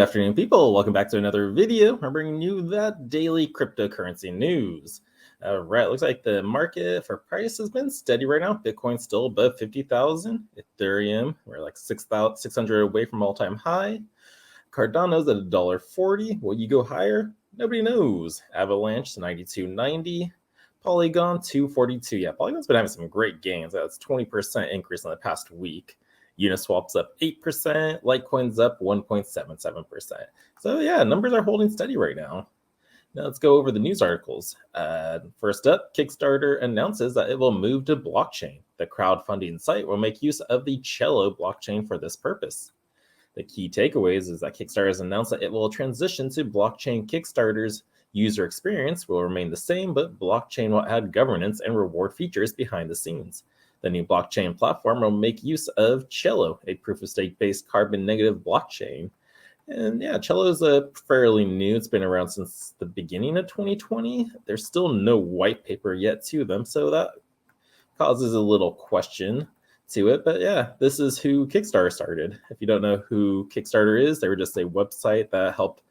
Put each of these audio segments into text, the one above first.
afternoon, people. Welcome back to another video. I'm bringing you that daily cryptocurrency news. All right, looks like the market for price has been steady right now. Bitcoin's still above 50,000. Ethereum, we're like 6,600 away from all-time high. Cardano's at $1.40. Will you go higher? Nobody knows. Avalanche 92.90. Polygon 242. Yeah, Polygon's been having some great gains. That's 20% increase in the past week. Uniswap's up 8%, Litecoin's up 1.77%. So yeah, numbers are holding steady right now. Now let's go over the news articles. First up, Kickstarter announces that it will move to blockchain. The crowdfunding site will make use of the Cello blockchain for this purpose. The key takeaways is that Kickstarter has announced that it will transition to blockchain. Kickstarter's user experience will remain the same, but blockchain will add governance and reward features behind the scenes. The new blockchain platform will make use of Cello, a proof-of-stake based carbon negative blockchain. And yeah, Cello is fairly new. It's been around since the beginning of 2020. There's still no white paper yet to them, so that causes a little question to it. But yeah, this is who Kickstarter started. If you don't know who Kickstarter is, they were just a website that helped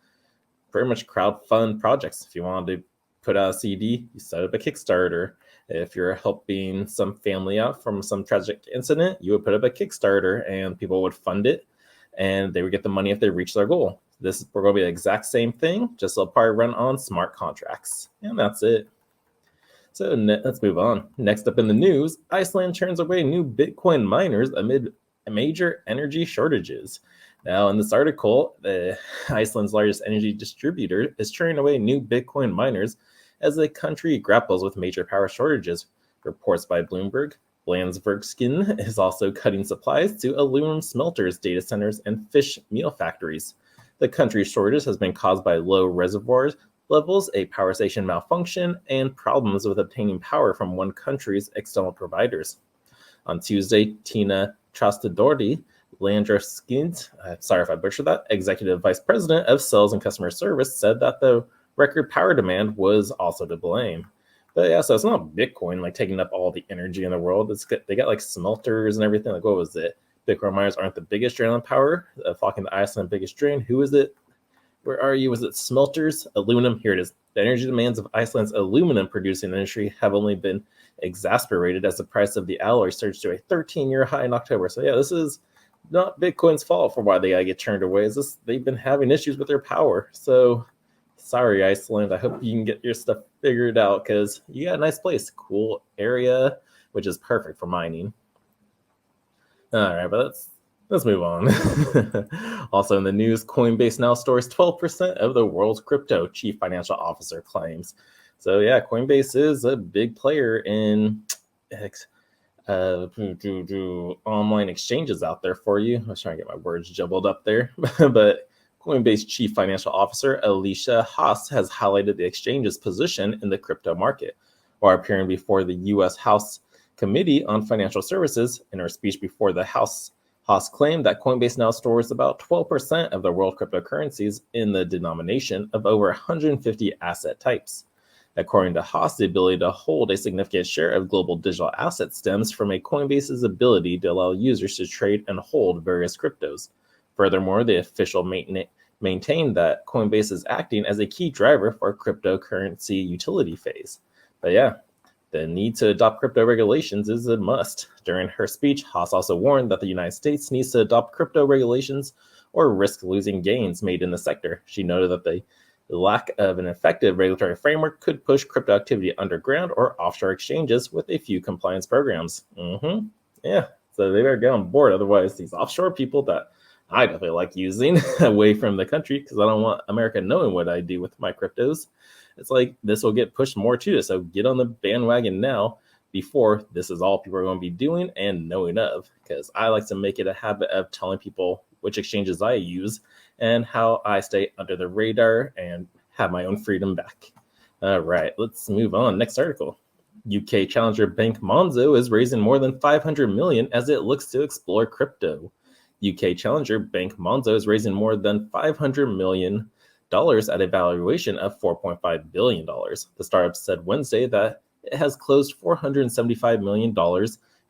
pretty much crowdfund projects. If you wanted to put out a CD, you set up a Kickstarter. If you're helping some family out from some tragic incident, you would put up a Kickstarter and people would fund it and they would get the money if they reach their goal. This is going to be the exact same thing, just it'll probably run on smart contracts. And that's it. So let's move on. Next up in the news, Iceland turns away new Bitcoin miners amid major energy shortages. Now, in this article, Iceland's largest energy distributor is turning away new Bitcoin miners as the country grapples with major power shortages. Reports by Bloomberg. Landsverkskin is also cutting supplies to aluminum smelters, data centers, and fish meal factories. The country's shortage has been caused by low reservoir levels, a power station malfunction, and problems with obtaining power from one country's external providers. On Tuesday, Tina Trastadordi, Landsverkskin, sorry if I butchered that, executive vice president of sales and customer service, said that the record power demand was also to blame. But yeah, so it's not Bitcoin like taking up all the energy in the world. They got like smelters and everything. Like, what was it? Bitcoin miners aren't the biggest drain on power. Flocking to Iceland, biggest drain. Who is it? Where are you? Was it smelters? Aluminum. Here it is. The energy demands of Iceland's aluminum producing industry have only been exacerbated as the price of the alloy surged to a 13-year high in October. So yeah, this is not Bitcoin's fault for why they gotta get turned away. Is this they've been having issues with their power. So sorry, Iceland. I hope you can get your stuff figured out because you got a nice place, cool area, which is perfect for mining. All right, but let's move on. Also in the news, Coinbase now stores 12% of the world's crypto, chief financial officer claims. So yeah, Coinbase is a big player in online exchanges out there for you. I was trying to get my words jumbled up there, but Coinbase Chief Financial Officer Alicia Haas has highlighted the exchange's position in the crypto market. While appearing before the U.S. House Committee on Financial Services, in her speech before the House, Haas claimed that Coinbase now stores about 12% of the world cryptocurrencies in the denomination of over 150 asset types. According to Haas, the ability to hold a significant share of global digital assets stems from a Coinbase's ability to allow users to trade and hold various cryptos. Furthermore, the official maintained that Coinbase is acting as a key driver for cryptocurrency utility phase. But yeah, the need to adopt crypto regulations is a must. During her speech, Haas also warned that the United States needs to adopt crypto regulations or risk losing gains made in the sector. She noted that the lack of an effective regulatory framework could push crypto activity underground or offshore exchanges with a few compliance programs. Yeah, so they better get on board. Otherwise, these offshore people that I definitely like using away from the country because I don't want America knowing what I do with my cryptos. It's like this will get pushed more to this. So get on the bandwagon now before this is all people are going to be doing and knowing of, because I like to make it a habit of telling people which exchanges I use and how I stay under the radar and have my own freedom back. All right, let's move on. Next article. UK challenger bank Monzo is raising more than 500 million as it looks to explore crypto. UK challenger bank Monzo is raising more than $500 million at a valuation of $4.5 billion. The startup said Wednesday that it has closed $475 million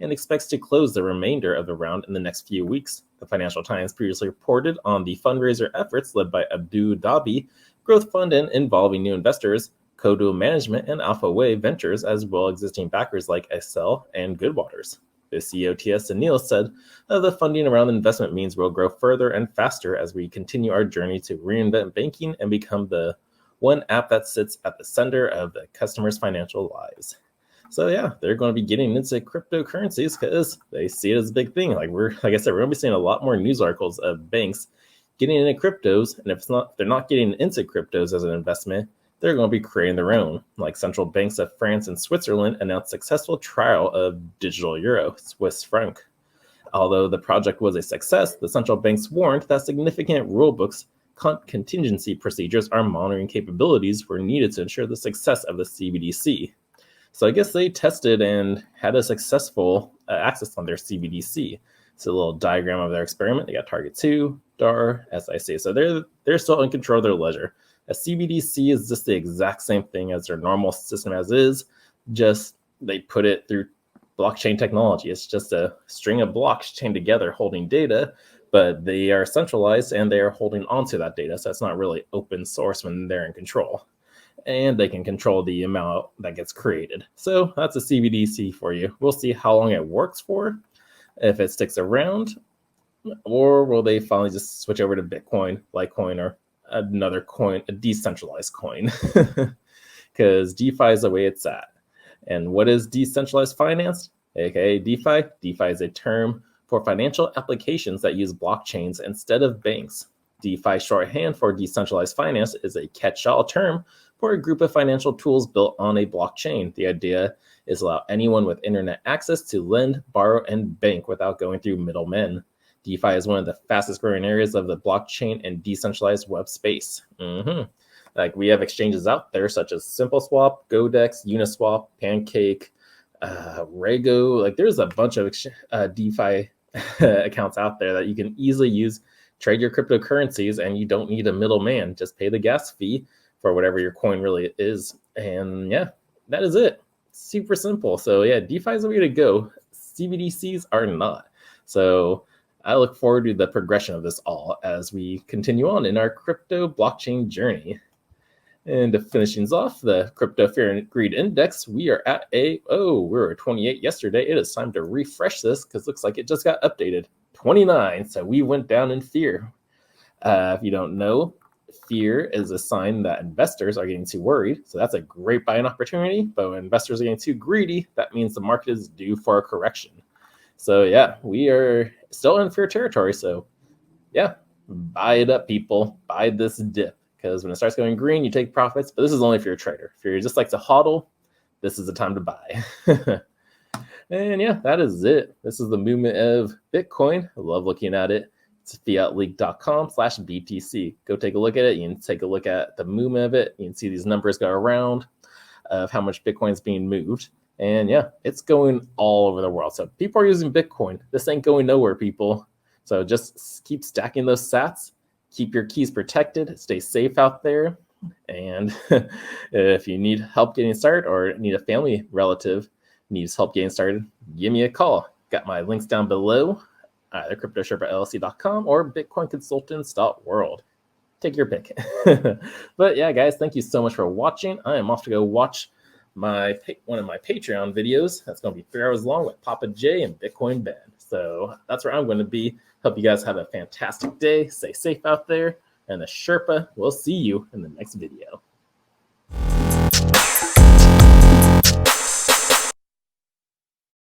and expects to close the remainder of the round in the next few weeks. The Financial Times previously reported on the fundraiser efforts led by Abu Dhabi Growth Fund and involving new investors, Kodo Management, and Alpha Wave Ventures, as well as existing backers like Excel and Goodwaters. The CEO T.S. Anil said the funding around the investment means we'll grow further and faster as we continue our journey to reinvent banking and become the one app that sits at the center of the customer's financial lives. So yeah, they're going to be getting into cryptocurrencies because they see it as a big thing. Like I said, we're going to be seeing a lot more news articles of banks getting into cryptos, and if they're not getting into cryptos as an investment, they're going to be creating their own. Like central banks of France and Switzerland announced successful trial of digital euro, Swiss franc. Although the project was a success, the central banks warned that significant rulebooks contingency procedures or monitoring capabilities were needed to ensure the success of the CBDC. So I guess they tested and had a successful access on their CBDC. It's a little diagram of their experiment. They got Target 2, DAR, SIC. So they're still in control of their ledger. A CBDC is just the exact same thing as their normal system as is, just they put it through blockchain technology. It's just a string of blocks chained together holding data, but they are centralized and they are holding onto that data. So it's not really open source when they're in control. And they can control the amount that gets created. So that's a CBDC for you. We'll see how long it works for, if it sticks around, or will they finally just switch over to Bitcoin, Litecoin, or another coin, a decentralized coin, because DeFi is the way it's at. And what is decentralized finance, aka DeFi? DeFi is a term for financial applications that use blockchains instead of banks. DeFi shorthand for decentralized finance is a catch-all term for a group of financial tools built on a blockchain. The idea is allow anyone with internet access to lend, borrow, and bank without going through middlemen. DeFi is one of the fastest growing areas of the blockchain and decentralized web space. Like we have exchanges out there such as SimpleSwap, Godex, Uniswap, Pancake, Rego. Like there's a bunch of DeFi accounts out there that you can easily use, trade your cryptocurrencies, and you don't need a middleman. Just pay the gas fee for whatever your coin really is. And yeah, that is it. Super simple. So yeah, DeFi is the way to go. CBDCs are not. So I look forward to the progression of this all as we continue on in our crypto blockchain journey. And to finish things off, the Crypto Fear and Greed Index, we are at we were 28 yesterday. It is time to refresh this because it looks like it just got updated. 29, so we went down in fear. If you don't know, fear is a sign that investors are getting too worried. So that's a great buying opportunity. But when investors are getting too greedy, that means the market is due for a correction. So yeah, we are still in fear territory. So yeah, buy it up, people. Buy this dip. Because when it starts going green, you take profits. But this is only if you're a trader. If you're just like to hodl, this is the time to buy. And yeah, that is it. This is the movement of Bitcoin. I love looking at it. It's fiatleak.com/BTC. Go take a look at it. You can take a look at the movement of it. You can see these numbers go around of how much Bitcoin is being moved. And yeah, it's going all over the world. So people are using Bitcoin. This ain't going nowhere, people. So just keep stacking those sats. Keep your keys protected. Stay safe out there. And if you need help getting started or need a family relative needs help getting started, give me a call. Got my links down below, either CryptoSherpaLLC.com or BitcoinConsultants.world. Take your pick. But yeah, guys, thank you so much for watching. I am off to go watch one of my Patreon videos. That's going to be 3 hours long with Papa J and Bitcoin Ben. So that's where I'm going to be. Hope you guys have a fantastic day. Stay safe out there. And the Sherpa will see you in the next video.